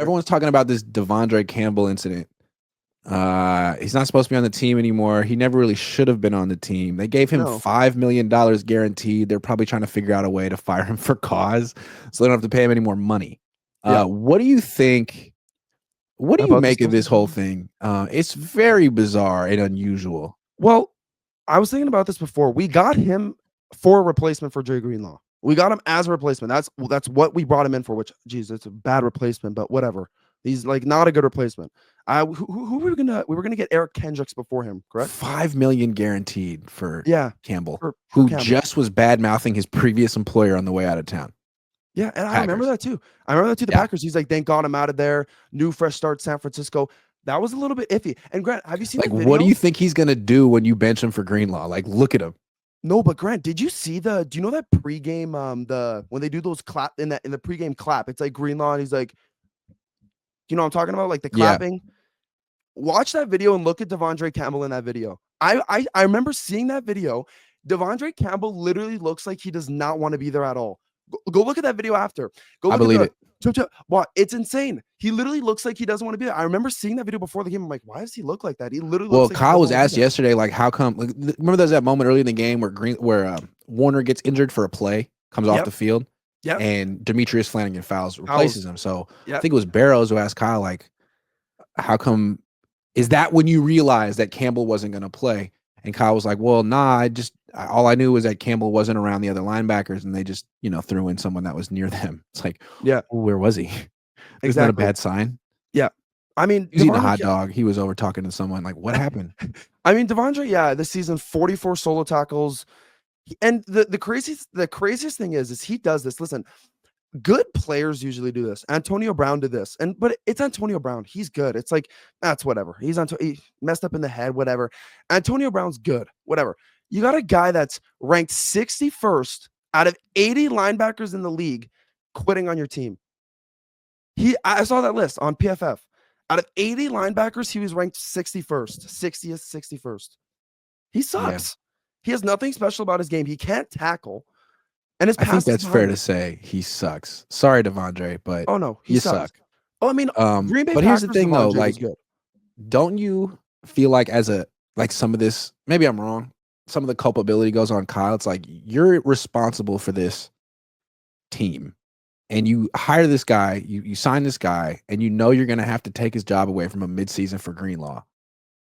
everyone's talking about this Devondre Campbell incident. He's not supposed to be on the team anymore. He never really should have been on the team. They gave him No. $5 million guaranteed. They're probably trying to figure out a way to fire him for cause, so they don't have to pay him any more money. Yeah. What do you think? What do you About this make of stuff? this whole thing? It's very bizarre and unusual. Well, I was thinking about this before. We got him for a replacement for Dre Greenlaw. We got him as a replacement. That's what we brought him in for, which, geez, it's a bad replacement, but whatever. He's like not a good replacement. Who were we were gonna get Eric Kendricks before him, correct? $5 million guaranteed for Yeah, Campbell, for who Campbell. just was bad mouthing his previous employer on the way out of town. Yeah, and I Packers. remember that too. The Yeah. Packers. He's like, thank God I'm out of there. New fresh start, San Francisco. That was a little bit iffy. And Grant, have you seen Like, the video? what do you think he's gonna do when you bench him for Greenlaw? Like, look at him. No, but Grant, did you see do you know that pregame when they do those clap in the pregame clap, it's like Greenlaw and he's like, you know what I'm talking about? Like the Yeah. clapping. Watch that video and look at Devondre Campbell in that video. I remember seeing that video. Devondre Campbell literally looks like he does not want to be there at all. Go look at that video after. Go look I believe at it. Wow, it's insane. He literally looks like he doesn't want to be there. I remember seeing that video before the game. I'm like, why does he look like that? He literally Well, looks like he Kyle doesn't was wanna be asked there. yesterday, like, how come? Like, remember there's that moment early in the game where Warner gets injured for a play, comes off Yep. the field, Yep. and Demetrius Flanagan fouls, replaces him. So I Yep. think it was Barrows who asked Kyle, like, how come? Is that when you realized that Campbell wasn't going to play? And Kyle was like, well, nah, all I knew was that Campbell wasn't around the other linebackers, and they just, threw in someone that was near them. It's like, Yeah. well, where was he? Isn't that a Exactly. bad sign? Yeah. I mean, He was eating a Devondre hot dog. He was over talking to someone. Like, what happened? I mean, Devondre, yeah, this season, 44 solo tackles. And the craziest thing is he does this. Listen, good players usually do this. Antonio Brown did this, but it's Antonio Brown. He's good. It's like, that's whatever. He messed up in the head, whatever. Antonio Brown's good, whatever. You got a guy that's ranked 61st out of 80 linebackers in the league quitting on your team. I saw that list on PFF. Out of 80 linebackers, he was ranked 61st, 60th, 61st. He sucks. Yeah. He has nothing special about his game. He can't tackle. And his I think that's fair to say. He sucks. Sorry, Devondre, but oh no, he sucks. suck. Oh, I mean, Green Bay but Packers, here's the thing, though. Devondre like, good. Don't you feel like some of this? Maybe I'm wrong. Some of the culpability goes on Kyle. It's like you're responsible for this team, and you hire this guy. You sign this guy, and you're going to have to take his job away from him midseason for Greenlaw,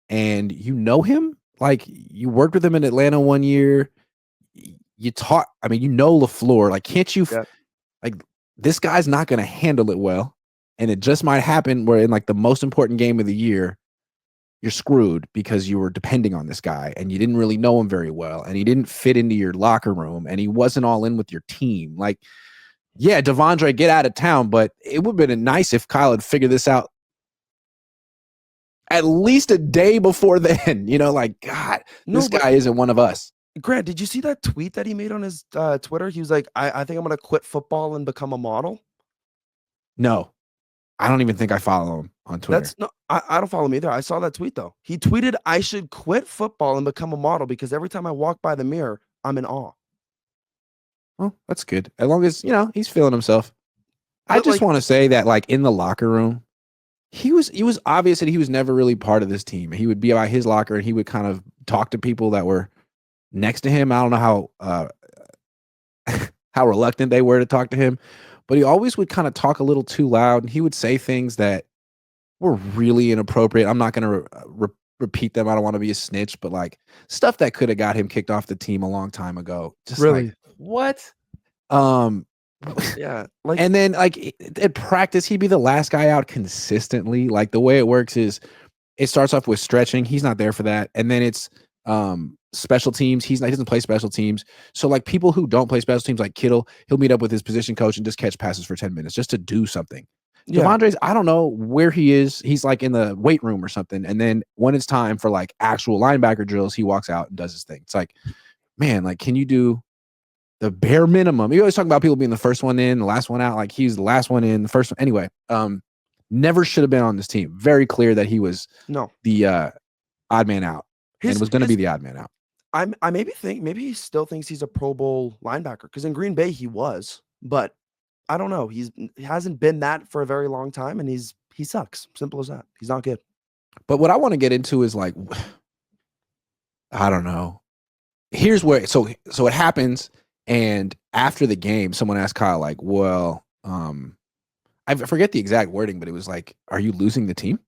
and you know him. Like, you worked with him in Atlanta one year. You taught. I mean, LaFleur. Like, can't you? Yeah. Like, this guy's not going to handle it well, and it just might happen where in like the most important game of the year, you're screwed because you were depending on this guy and you didn't really know him very well, and he didn't fit into your locker room, and he wasn't all in with your team. Like, yeah, Devondre, get out of town, but it would have been nice if Kyle had figured this out at least a day before then. Like, God, this guy isn't one of us. Grant, did you see that tweet that he made on his Twitter? He was like, I think I'm going to quit football and become a model. No, I don't even think I follow him on Twitter. I don't follow him either. I saw that tweet, though. He tweeted, I should quit football and become a model because every time I walk by the mirror, I'm in awe. Well, that's good. As long as, he's feeling himself. But I just want to say that, like, in the locker room, he was obvious that he was never really part of this team. He would be by his locker and he would kind of talk to people that were next to him. I don't know how reluctant they were to talk to him, but he always would kind of talk a little too loud, and he would say things that were really inappropriate. I'm not going to repeat them. I don't want to be a snitch, but like stuff that could have got him kicked off the team a long time ago. Just really? Like, what? Yeah. And then like at practice, he'd be the last guy out consistently. Like, the way it works is it starts off with stretching. He's not there for that. And then it's special teams. He doesn't play special teams. So like people who don't play special teams, like Kittle, he'll meet up with his position coach and just catch passes for 10 minutes just to do something. Yeah. Devondre's, I don't know where he is. He's like in the weight room or something. And then when it's time for like actual linebacker drills, he walks out and does his thing. It's like, man, like, can you do the bare minimum? You always talk about people being the first one in, the last one out. Like, he's the last one in, the first one. Anyway, never should have been on this team. Very clear that he was the odd man out and was going to be the odd man out. I maybe he still thinks he's a Pro Bowl linebacker because in Green Bay he was, but I don't know. He hasn't been that for a very long time, and he sucks. Simple as that. He's not good. But what I want to get into is like, I don't know. Here's where so it happens, and after the game, someone asked Kyle like, "Well, I forget the exact wording, but it was like, are you losing the team?"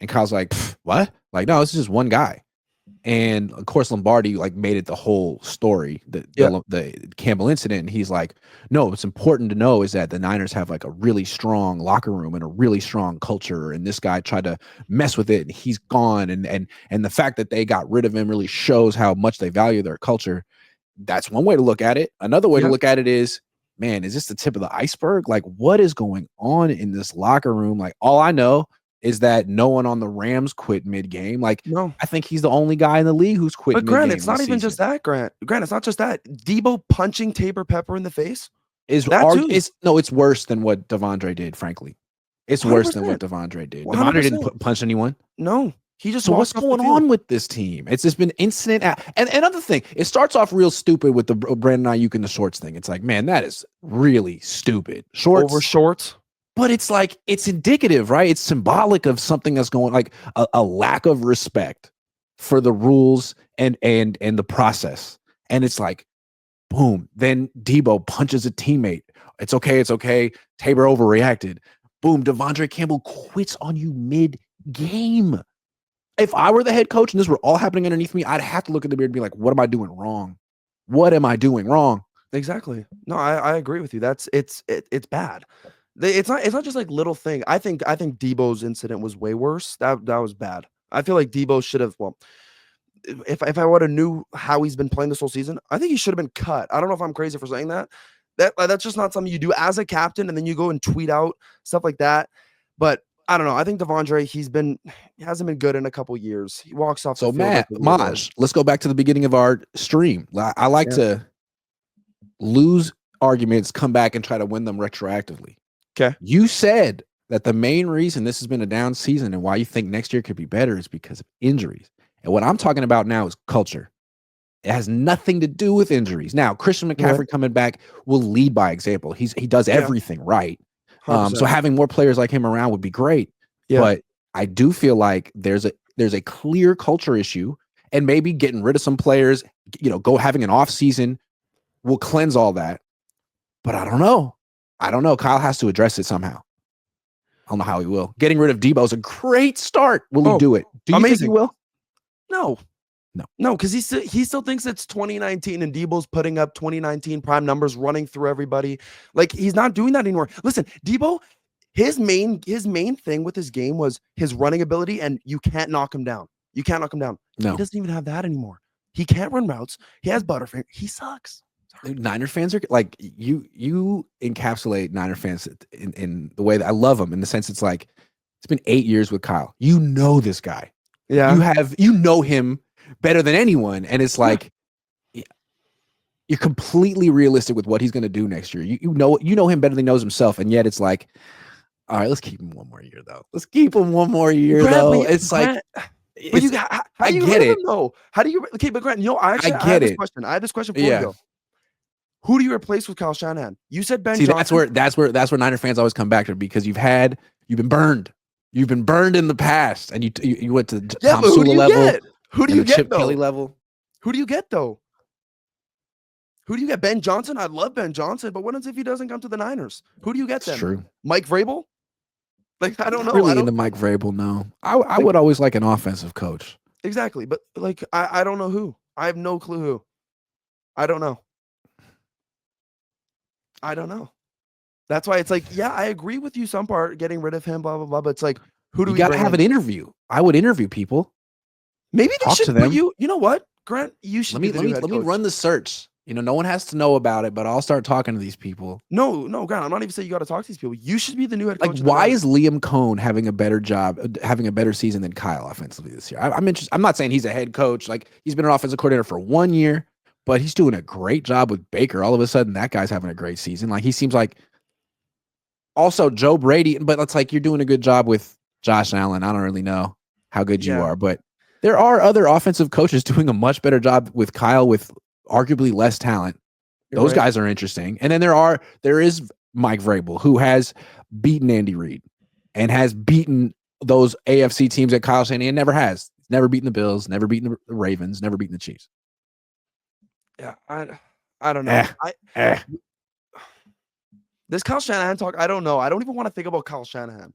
And Kyle's like, "What? Like, no, this is just one guy." And of course, Lombardi like made it the whole story, the Campbell incident. And he's like, no, what's important to know is that the Niners have like a really strong locker room and a really strong culture. And this guy tried to mess with it, and he's gone. And the fact that they got rid of him really shows how much they value their culture. That's one way to look at it. Another way to look at it is, man, is this the tip of the iceberg? Like, what is going on in this locker room? Like, all I know is that no one on the Rams quit mid-game. Like, No. I think he's the only guy in the league who's quit mid-game. But Grant, it's not even just that, Grant. Grant, it's not just that. Debo punching Tabor Pepper in the face. It's worse than what Devondre did, frankly. It's 100%. Worse than what Devondre did. 100%. Devondre didn't punch anyone. No. He just so what's going on with this team? It's just been incident. And another thing, it starts off real stupid with the Brandon Ayuk and the shorts thing. It's like, man, that is really stupid. Shorts. Over shorts. But it's like, it's indicative, right? It's symbolic of something that's going, like a lack of respect for the rules and the process. And it's like, boom. Then Debo punches a teammate. It's okay. Tabor overreacted. Boom. Devondre Campbell quits on you mid-game. If I were the head coach and this were all happening underneath me, I'd have to look at the beard and be like, what am I doing wrong? What am I doing wrong? Exactly. No, I agree with you. It's bad. It's not just like little thing. I think Debo's incident was way worse. That was bad. I feel like Debo should have, well, if I would have knew how he's been playing this whole season, I think he should have been cut. I don't know if I'm crazy for saying that. That's just not something you do as a captain, and then you go and tweet out stuff like that. But I don't know. I think Devondre, he hasn't been good in a couple years. He walks off. So Maj, let's go back to the beginning of our stream. I like to lose arguments, come back and try to win them retroactively. Okay. You said that the main reason this has been a down season and why you think next year could be better is because of injuries. And what I'm talking about now is culture. It has nothing to do with injuries. Now, Christian McCaffrey coming back will lead by example. He does everything right. So having more players like him around would be great. Yeah. But I do feel like there's a clear culture issue, and maybe getting rid of some players, go having an off season will cleanse all that. But I don't know. Kyle has to address it somehow. I don't know how he will. Getting rid of Debo is a great start. Will he do it? Do you think he will? No, because he still thinks it's 2019 and Debo's putting up 2019 prime numbers, running through everybody. Like, he's not doing that anymore. Listen, Debo, his main thing with his game was his running ability, and you can't knock him down. You can't knock him down. No. He doesn't even have that anymore. He can't run routes. He has Butterfinger. He sucks. Niner fans are like, you encapsulate Niner fans in the way that I love them, in the sense it's like, it's been 8 years with Kyle. You know this guy. Yeah. You know him better than anyone. And it's like, you're completely realistic with what he's going to do next year. You know him better than he knows himself. And yet it's like, all right, let's keep him one more year though. It's like, how do you get it though? How do you, okay, but Grant, I have this question. I have this question for you though. Who do you replace with Kyle Shanahan? You said Ben Johnson. That's where Niner fans always come back to, because you've been burned. You've been burned in the past, and you went to Tom Sula level. Who do you get Chip Kelly level? Who do you get though? Who do you get? Ben Johnson? I love Ben Johnson, but what if he doesn't come to the Niners? Who do you get then? True. Mike Vrabel? Like, I don't know. Really into Mike Vrabel, no. I would always like an offensive coach. Exactly, but like, I don't know who. I have no clue who. I don't know. That's why it's like, yeah, I agree with you some part, getting rid of him, blah, blah, blah. But it's like, who do we got to have an interview? I would interview people. Maybe they should put you. You know what, Grant? You should let me run the search. No one has to know about it, but I'll start talking to these people. No, Grant, I'm not even saying you got to talk to these people. You should be the new head coach. Like, why is Liam Cohn having a better job, having a better season than Kyle offensively this year? I'm interested. I'm not saying he's a head coach. Like, he's been an offensive coordinator for 1 year, but he's doing a great job with Baker. All of a sudden, that guy's having a great season. Like, he seems like, also Joe Brady, but it's like, you're doing a good job with Josh Allen. I don't really know how good you are, but there are other offensive coaches doing a much better job with Kyle with arguably less talent. Those guys are interesting. And then there is Mike Vrabel, who has beaten Andy Reid and has beaten those AFC teams that Kyle Shanahan never has. Never beaten the Bills, never beaten the Ravens, never beaten the Chiefs. Yeah, I don't know. This Kyle Shanahan talk, I don't know. I don't even want to think about Kyle Shanahan.